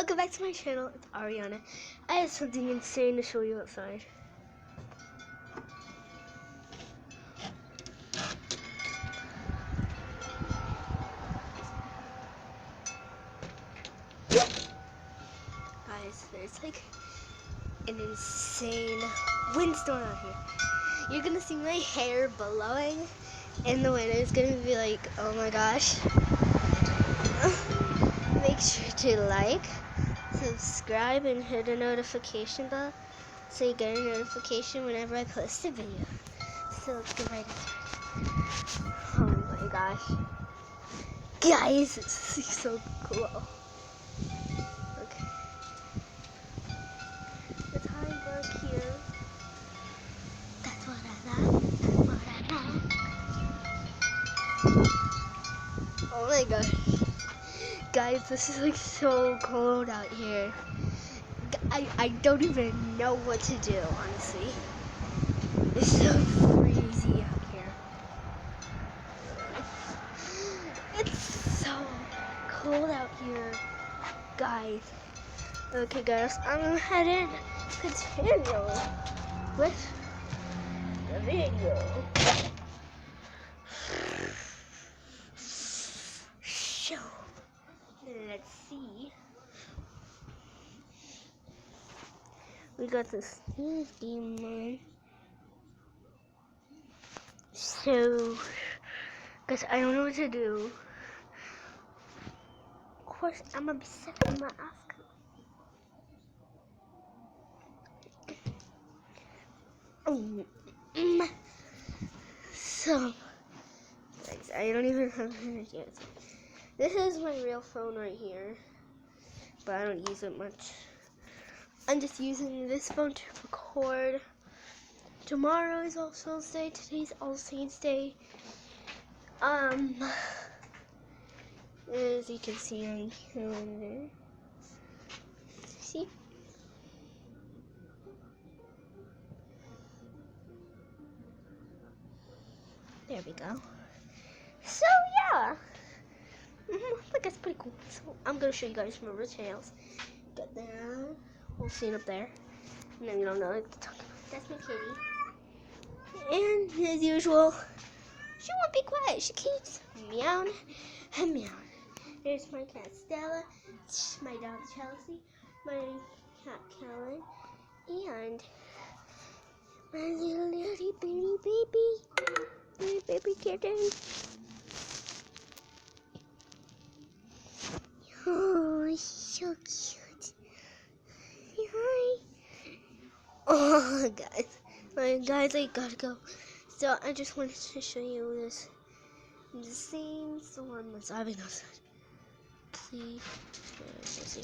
Welcome back to my channel. It's Ariana. I have something insane to show you outside. Guys, there's like an insane windstorm out here. You're gonna see my hair blowing in the wind. It's gonna be like, oh my gosh. Make sure to like, subscribe, and hit the notification bell so you get a notification whenever I post a video. So let's get right into it. Oh my gosh. Guys, this is so cool. Okay. The time work here. That's what I like. That's what I like. Oh my gosh. Guys, this is like so cold out here. I don't even know what to do, honestly. It's so crazy out here. It's so cold out here, guys. Okay, guys, I'm gonna head in, continue with the video. So, let's see. We got this demon. So, guys, I don't know what to do. Of course, I'm gonna be sick of my ask. So, guys, I don't even have it yet. This is my real phone right here, but I don't use it much. I'm just using this phone to record. Tomorrow is All Souls Day. Today's All Saints Day. As you can see on the calendar. See? There we go. So yeah. I think that's pretty cool. So I'm gonna show you guys some details. Get there. Whole scene up there. And then you don't know what to talk about. That's my kitty. And as usual, she won't be quiet. She keeps meowing and meowing. There's my cat Stella, my dog Chelsea, my cat Kellen, and my little baby kitten. Oh, he's so cute. Say hi. Oh, guys, I gotta go. So I just wanted to show you this insane storm that's happening outside. Please, let's see.